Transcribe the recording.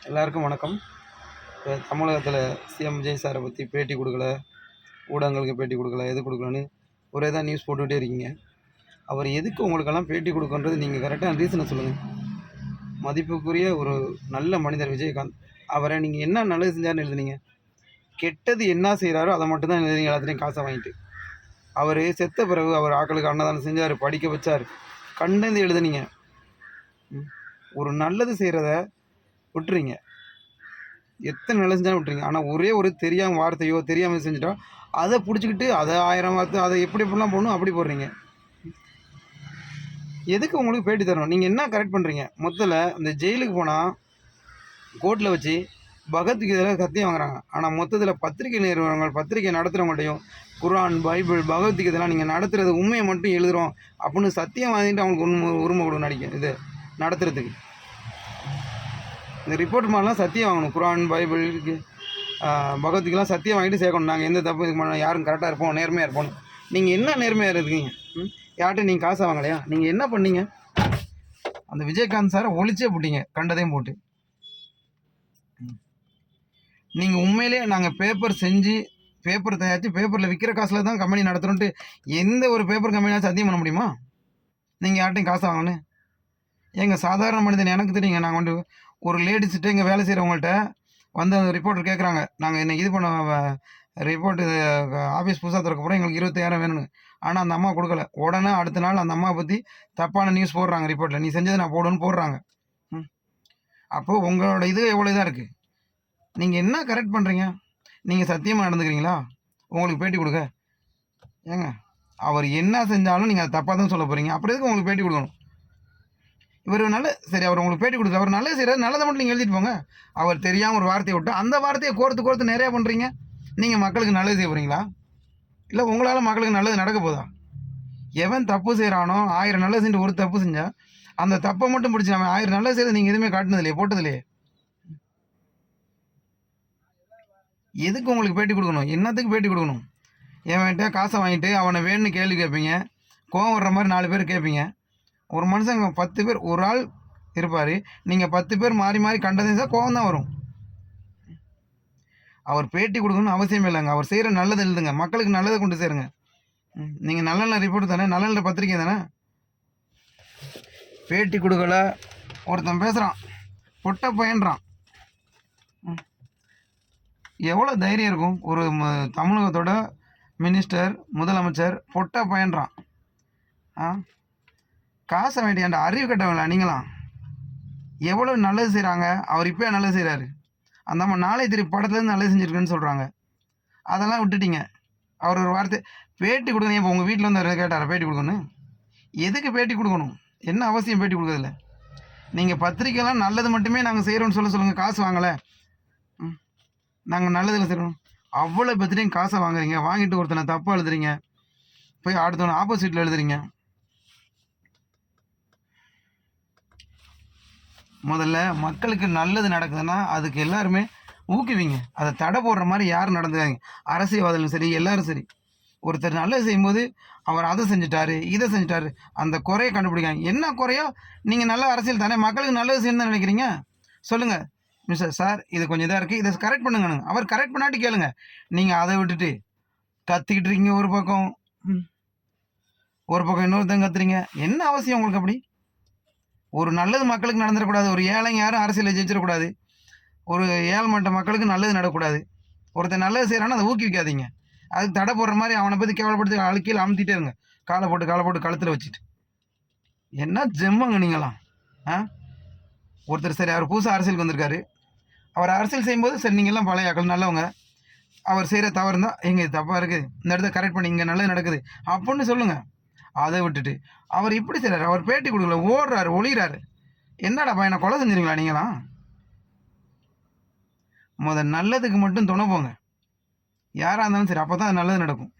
எல்லாருக்கும் வணக்கம். இப்போ தமிழகத்தில் சிஎம் விஜய் சாரை பற்றி பேட்டி கொடுக்கல, ஊடகங்களுக்கு பேட்டி கொடுக்கல, எது கொடுக்கலன்னு ஒரே தான் நியூஸ் போட்டுக்கிட்டே இருக்கீங்க. அவர் எதுக்கு உங்களுக்கெல்லாம் பேட்டி கொடுக்குன்றது நீங்கள் கரெக்டான ரீசனை சொல்லுங்கள். மதிப்புக்குரிய ஒரு நல்ல மனிதர் விஜயகாந்த். அவரை நீங்கள் என்ன நல்லது செஞ்சாருன்னு எழுதுனீங்க? கெட்டது என்ன செய்கிறாரோ அதை மட்டும் தான் எழுதுனீங்க, எல்லாத்துலேயும் காசை வாங்கிட்டு. அவர் செத்த பிறகு அவர் ஆக்களுக்கு அன்னதானம் செஞ்சார், படிக்க வச்சார், கண்டந்து எழுதுனீங்க. ஒரு நல்லது செய்கிறத விட்டுறீங்க. எத்தனை நல்லது செஞ்சாலும் விட்டுறீங்க. ஆனால் ஒரே ஒரு தெரியாமல் வார்த்தையோ தெரியாமல் செஞ்சுட்டா அதை பிடிச்சிக்கிட்டு அதை 1000 வார்த்தை அதை எப்படி எப்படிலாம் போடணும் அப்படி போடுறீங்க. எதுக்கு உங்களுக்கு பேட்டி தரணும்? நீங்கள் என்ன கரெக்ட் பண்ணுறீங்க? முதல்ல இந்த ஜெயிலுக்கு போனால் கோர்ட்டில் வச்சு பகவத்கீதையில் சத்தியம் வாங்குறாங்க. ஆனால் மொத்தத்தில் பத்திரிகை நிறுவனங்கள் பத்திரிகை நடத்துகிறவங்கள்ட்டையும் குர்ஆன், பைபிள், பகவத்கீதைலாம் நீங்கள் நடத்துகிறது உண்மையை மட்டும் எழுதுகிறோம் அப்படின்னு சத்தியம் வாங்கிட்டு அவங்களுக்கு உரிமை கொடுக்க நடிக்கும் இது நடத்துறதுக்கு. இந்த ரிப்போர்ட் மாதிரிலாம் சத்தியம் வாங்கணும். குர்ஆன், பைபிளுக்கு, பகவத்கீதைலாம் சத்தியம் வாங்கிட்டு சேர்க்கணும். நாங்கள் எந்த தப்பு இது பண்ண யாரும் கரெக்டாக இருப்போம், நேர்மையாக இருப்போம். நீங்கள் என்ன நேர்மையாக இருக்கீங்க? யார்கிட்ட நீங்கள் காசை வாங்கலையா? நீங்கள் என்ன பண்ணீங்க? அந்த விஜயகாந்த் சாரை ஒழிச்சே போட்டீங்க, கண்டதையும் போட்டு. நீங்கள் உண்மையிலே நாங்கள் பேப்பர் செஞ்சு பேப்பர் தயாரித்து பேப்பரில் விற்கிற காசில் தான் கம்பெனி நடத்துகிறோன்ட்டு எந்த ஒரு பேப்பர் கம்பெனியாக சத்தியம் பண்ண முடியுமா? நீங்கள் யார்ட்டையும் காசை வாங்கன்னு? எங்கள் சாதாரண மனிதன் எனக்கு தெரியுங்க. நாங்கள் வந்து ஒரு லேடிஸ்கிட்ட இங்கே வேலை செய்கிறவங்கள்ட்ட வந்து அந்த ரிப்போர்ட்டர் கேட்குறாங்க, நாங்கள் என்ன இது பண்ண ரிப்போர்ட்டு ஆஃபீஸ் புதுசாக திறக்கப்புறம் எங்களுக்கு 25,000 வேணும்னு. ஆனால் அந்த அம்மா கொடுக்கல. உடனே அடுத்த நாள் அந்த அம்மா பற்றி தப்பான நியூஸ் போடுறாங்க ரிப்போர்ட்டில். நீ செஞ்சதை நான் போடுன்னு போடுறாங்க. அப்போது உங்களோட இது எவ்வளோ இதாக இருக்குது? நீங்கள் என்ன கரெக்ட் பண்ணுறீங்க? நீங்கள் சத்தியமாக நடந்துக்கிறீங்களா உங்களுக்கு பேட்டி கொடுக்க? ஏங்க, அவர் என்ன செஞ்சாலும் நீங்கள் அதை தப்பாக தான் சொல்ல போகிறீங்க. அப்புறம் எதுக்கு உங்களுக்கு பேட்டி கொடுக்கணும்? இவர் சரி, அவர் உங்களுக்கு பேட்டி கொடுத்து அவர் நல்லது செய்கிறார், நல்லதை மட்டும் நீங்கள் எழுதிட்டு போங்க. அவர் தெரியாமல் ஒரு வார்த்தையை விட்டு அந்த வார்த்தையை கோர்த்து நிறையா பண்ணுறீங்க. நீங்கள் மக்களுக்கு நல்லது செய்ய போகிறீங்களா? இல்லை உங்களால் மக்களுக்கு நல்லது நடக்க போதா? எவன் தப்பு செய்கிறானோ 1000 நல்லது செஞ்சு ஒரு தப்பு செஞ்சால் அந்த தப்பை மட்டும் பிடிச்சி அவன் 1000 நல்லது செய்யறது நீங்கள் எதுவுமே காட்டினதில்லையே, போட்டதில்லையே. எதுக்கு உங்களுக்கு பேட்டி கொடுக்கணும்? என்னத்துக்கு பேட்டி கொடுக்கணும்? எவன்கிட்ட காசை வாங்கிட்டு அவனை வேணும்னு கேள்வி கேட்பீங்க, கோவம் வர்ற மாதிரி 4 பேர் கேட்பீங்க. ஒரு மனுஷங்க 10 பேர், ஒரு ஆள் இருப்பார், நீங்கள் 10 பேர் மாறி மாறி கண்டதே கோவம் தான் வரும். அவர் பேட்டி கொடுக்கணும்னு அவசியம் இல்லைங்க. அவர் செய்கிற நல்லது எழுதுங்க, மக்களுக்கு நல்லதை கொண்டு சேருங்க. நீங்கள் நல்ல நல்ல ரிப்போர்ட் தானே, நல்ல நல்ல பத்திரிக்கை தானே. பேட்டி கொடுக்கல ஒருத்தன் பேசுகிறான், பொட்டை பையன்றான். எவ்வளோ தைரியம் இருக்கும்? ஒரு தமிழகத்தோட மினிஸ்டர், முதலமைச்சர் பொட்டை பையன்றான். காசை வேண்டிய அறிவு கட்டவங்களா நீங்களாம்? எவ்வளோ நல்லது செய்கிறாங்க. அவர் இப்போ நல்லது செய்கிறாரு. அந்த அம்மா நாளை திருப்பி படத்துலேருந்து நல்லது செஞ்சுருக்குன்னு சொல்கிறாங்க. அதெல்லாம் விட்டுட்டீங்க. அவர் ஒரு வார்த்தை பேட்டி கொடுக்கணும். இப்போ உங்கள் வீட்டில் வந்து கேட்டாரா பேட்டி கொடுக்கணும்? எதுக்கு பேட்டி கொடுக்கணும்? என்ன அவசியம் பேட்டி கொடுக்குறதில்ல? நீங்கள் பத்திரிக்கைலாம் நல்லது மட்டுமே நாங்கள் செய்கிறோன்னு சொல்லுங்கள். காசு வாங்கலை, நாங்கள் நல்லதில் செய்கிறோம். அவ்வளோ பத்திரிக்கையும் காசை வாங்குறீங்க. வாங்கிட்டு ஒருத்தனை தப்பாக எழுதுறீங்க, போய் அடுத்தவனை ஆப்போசிட்டில் எழுதுறீங்க. முதல்ல மக்களுக்கு நல்லது நடக்குதுன்னா அதுக்கு எல்லாருமே ஊக்குவிங்க. அதை தடை போடுற மாதிரி யாரும் நடந்துக்காங்க. அரசியல்வாதிகளும் சரி, எல்லாரும் சரி. ஒருத்தர் நல்லது செய்யும்போது அவர் அதை செஞ்சுட்டாரு, இதை செஞ்சுட்டாரு, அந்த குறையை கண்டுபிடிக்காங்க. என்ன குறையோ? நீங்கள் நல்ல அரசியல் தானே, மக்களுக்கு நல்லது செய்யணும்னு தான் நினைக்கிறீங்க. சொல்லுங்கள், மிஸ்டர் சார் இது கொஞ்சம் இதாக இருக்குது, இதை கரெக்ட் பண்ணுங்கன்னு. அவர் கரெக்ட் பண்ணாட்டி கேளுங்க. நீங்கள் அதை விட்டுட்டு கத்திக்கிட்டு இருக்கீங்க. ஒரு பக்கம் இன்னொருத்தங்க கத்துறீங்க. என்ன அவசியம் உங்களுக்கு அப்படி? ஒரு நல்லது மக்களுக்கு நடந்துடக்கூடாது. ஒரு ஏழைங்க யாரும் அரசியலில் ஜெயிச்சிடக்கூடாது. ஒரு ஏழ்மட்ட மக்களுக்கு நல்லது நடக்கக்கூடாது. ஒருத்தர் நல்லது செய்கிறான்னா அதை ஊக்குவிக்காதீங்க. அதுக்கு தடை போடுற மாதிரி அவனை பற்றி கேவலப்படுத்தி அழுக்கியில் அமுத்திட்டே இருங்க. காலை போட்டு கழுத்தில் வச்சுட்டு. என்ன ஜெம்மங்க நீங்களாம்? ஒருத்தர் சரி, அவர் புதுசாக அரசியலுக்கு வந்திருக்காரு. அவர் அரசியல் செய்யும்போது சரி, நீங்கள்லாம் பழைய ஆக்கள் நல்லவங்க, அவர் செய்கிற தவறு இருந்தால் எங்கே இது தப்பாக இருக்குது, இந்த இடத்த கரெக்ட் பண்ணி இங்கே நல்லது நடக்குது அப்படின்னு சொல்லுங்கள். அதை விட்டுட்டு அவர் இப்படி செய்கிறார். அவர் பேட்டி கொடுக்கல, ஓடுறாரு, ஒளிகிறாரு. என்னடா பையனை கொலை செஞ்சுருங்களா நீங்களாம்? நல்லதுக்கு மட்டும் துணை போங்க. யாராக இருந்தாலும் சரி, அப்போ தான் நல்லது நடக்கும்.